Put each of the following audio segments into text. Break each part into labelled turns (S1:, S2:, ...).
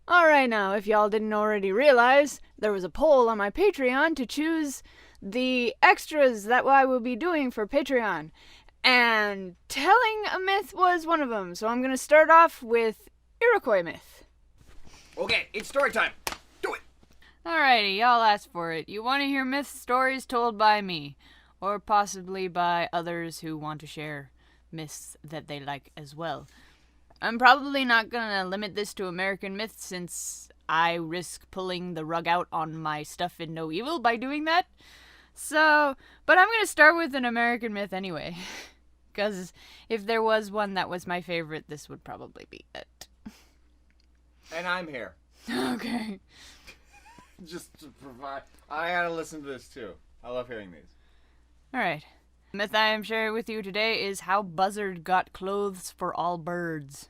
S1: Alright now, if y'all didn't already realize, there was a poll on my Patreon to choose the extras that I will be doing for Patreon. And telling a myth was one of them, so I'm going to start off with Iroquois myth.
S2: Okay, it's story time. Do it!
S1: Alrighty, y'all asked for it. You want to hear myth stories told by me, or possibly by others who want to share myths that they like as well. I'm probably not gonna limit this to American myths since I risk pulling the rug out on my stuff in No Evil by doing that. So, but I'm gonna start with an American myth anyway. Because if there was one that was my favorite, this would probably be it.
S2: And I'm here.
S1: Okay.
S2: Just to provide. I gotta listen to this too. I love hearing these.
S1: Alright. The myth I am sharing with you today is how Buzzard got clothes for all birds.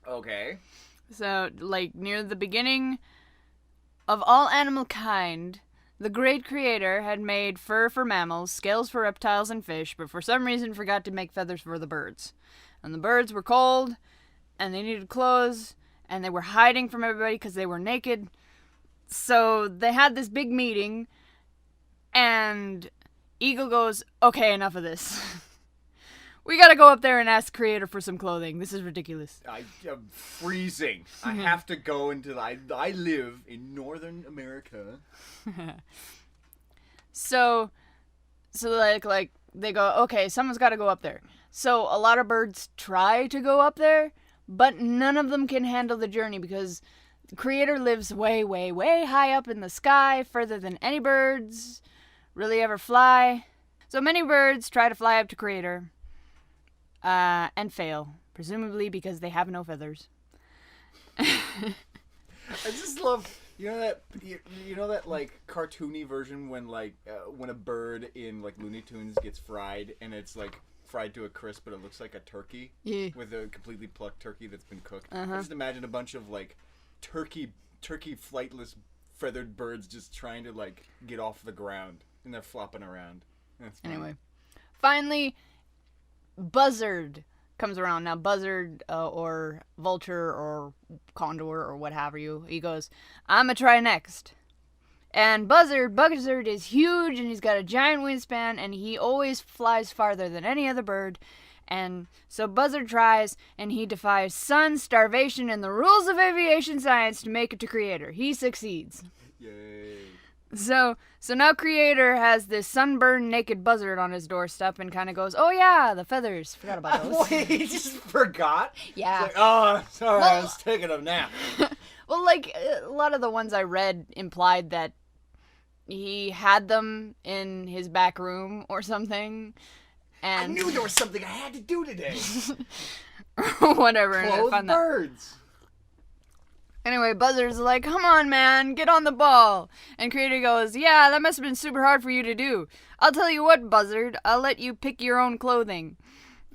S2: Okay.
S1: So, like, near the beginning of all animal kind, the great creator had made fur for mammals, scales for reptiles and fish, but for some reason forgot to make feathers for the birds. And the birds were cold, and they needed clothes, and they were hiding from everybody because they were naked. So they had this big meeting, and Eagle goes, okay, enough of this. We gotta go up there and ask Creator for some clothing. This is ridiculous.
S2: I am freezing. I have to go into I live in Northern America.
S1: So like they go, okay, someone's gotta go up there. So a lot of birds try to go up there, but none of them can handle the journey because the Creator lives way, way, way high up in the sky, further than any birds really ever fly. So many birds try to fly up to Creator, and fail, presumably because they have no feathers.
S2: I just love, you know that like cartoony version when when a bird in like Looney Tunes gets fried and it's like fried to a crisp, but it looks like a turkey.
S1: Yeah.
S2: With a completely plucked turkey that's been cooked.
S1: Uh-huh.
S2: I just imagine a bunch of like turkey flightless feathered birds just trying to like get off the ground. And they're flopping around. That's funny.
S1: Anyway, finally, Buzzard comes around. Now, Buzzard, or Vulture, or Condor, or what have you, he goes, I'm gonna try next. And Buzzard is huge, and he's got a giant wingspan, and he always flies farther than any other bird. And so Buzzard tries, and he defies sun, starvation, and the rules of aviation science to make it to Creator. He succeeds.
S2: Yay.
S1: So now Creator has this sunburned naked Buzzard on his doorstep and kind of goes, oh yeah, the feathers. Forgot about those.
S2: Wait, he just forgot?
S1: Yeah.
S2: It's like, oh, sorry, I was taking a nap.
S1: Well, like, a lot of the ones I read implied that he had them in his back room or something. And
S2: I knew there was something I had to do today.
S1: whatever. and I
S2: Clothe
S1: found that.
S2: birds.
S1: Anyway, Buzzard's like, come on, man, get on the ball. And Creator goes, yeah, that must have been super hard for you to do. I'll tell you what, Buzzard, I'll let you pick your own clothing.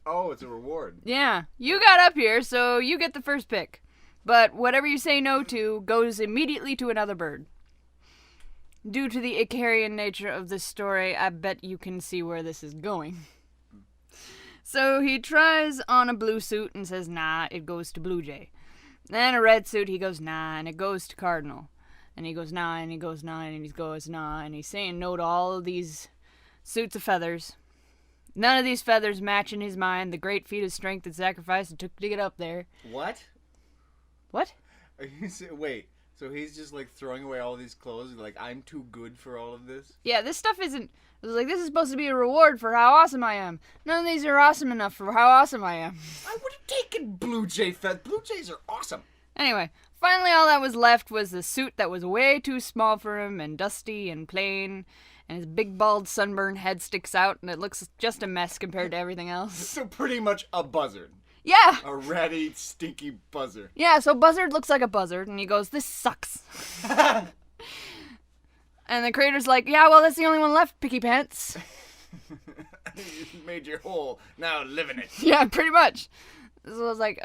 S2: Oh, it's a reward.
S1: Yeah, you got up here, so you get the first pick. But whatever you say no to goes immediately to another bird. Due to the Icarian nature of this story, I bet you can see where this is going. So he tries on a blue suit and says, nah, it goes to Blue Jay. Then a red suit, he goes, nah, and it goes to Cardinal. And he goes, nah, and he goes, nah, and he goes, nah, and he's saying no to all of these suits of feathers. None of these feathers match in his mind the great feat of strength and sacrifice it took to get up there.
S2: What?
S1: What?
S2: Wait, so he's just like throwing away all these clothes, like, I'm too good for all of this?
S1: Yeah, this stuff isn't... It was like, this is supposed to be a reward for how awesome I am. None of these are awesome enough for how awesome I am.
S2: I would have taken Blue Jay feathers. Blue Jays are awesome.
S1: Anyway, finally all that was left was the suit that was way too small for him and dusty and plain, and his big bald sunburned head sticks out and it looks just a mess compared to everything else.
S2: So pretty much a buzzard.
S1: Yeah!
S2: A ratty, stinky buzzard.
S1: Yeah, so Buzzard looks like a buzzard and he goes, this sucks. And the Creator's like, yeah, well, that's the only one left, Picky Pants.
S2: You made your hole, now live in it.
S1: Yeah, pretty much. So I was like,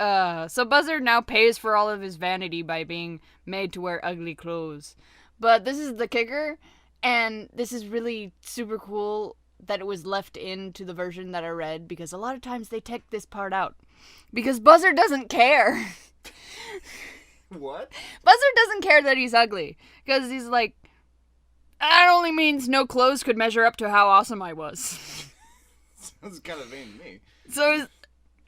S1: so Buzzard now pays for all of his vanity by being made to wear ugly clothes. But this is the kicker, and this is really super cool that it was left into the version that I read, because a lot of times they take this part out. Because Buzzard doesn't care.
S2: What?
S1: Buzzard doesn't care that he's ugly, because he's like, that only means no clothes could measure up to how awesome I was.
S2: Sounds kind of vain to me.
S1: So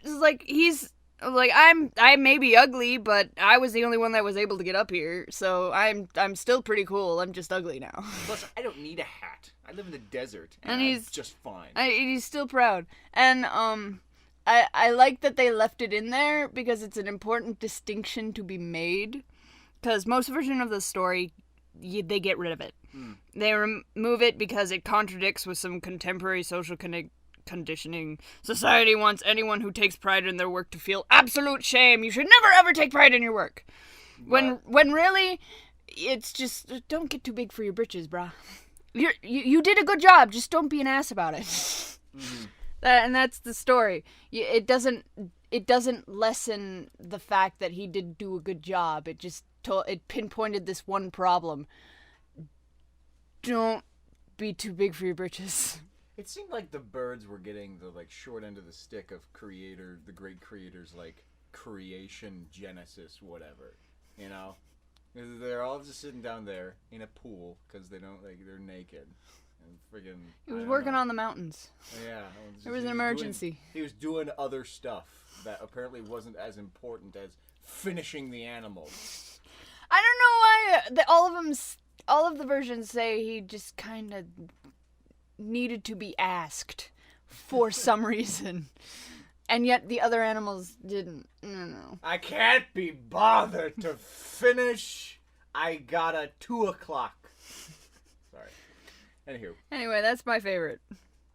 S1: it's like, he's like, I may be ugly, but I was the only one that was able to get up here, so I'm still pretty cool. I'm just ugly now.
S2: Plus, I don't need a hat. I live in the desert,
S1: And
S2: I'm
S1: he's
S2: just fine.
S1: He's still proud. And I like that they left it in there because it's an important distinction to be made. Because most version of the story, they get rid of it. They remove it because it contradicts with some contemporary social conditioning. Society wants anyone who takes pride in their work to feel absolute shame. You should never ever take pride in your work. When really, it's just, don't get too big for your britches, brah. You did a good job. Just don't be an ass about it. Mm-hmm. And that's the story. It doesn't lessen the fact that he did do a good job. It just it pinpointed this one problem. Don't be too big for your britches.
S2: It seemed like the birds were getting the short end of the stick of the great creators, creation, Genesis, whatever. You know, they're all just sitting down there in a pool because they're naked. And friggin',
S1: he was working on the mountains.
S2: Yeah.
S1: There was an emergency.
S2: He was doing other stuff that apparently wasn't as important as finishing the animals.
S1: I don't know why all of the versions say he just kind of needed to be asked for some reason. And yet the other animals didn't. I don't know.
S2: I can't be bothered to finish. I got a 2:00. Sorry. Anyway,
S1: that's my favorite.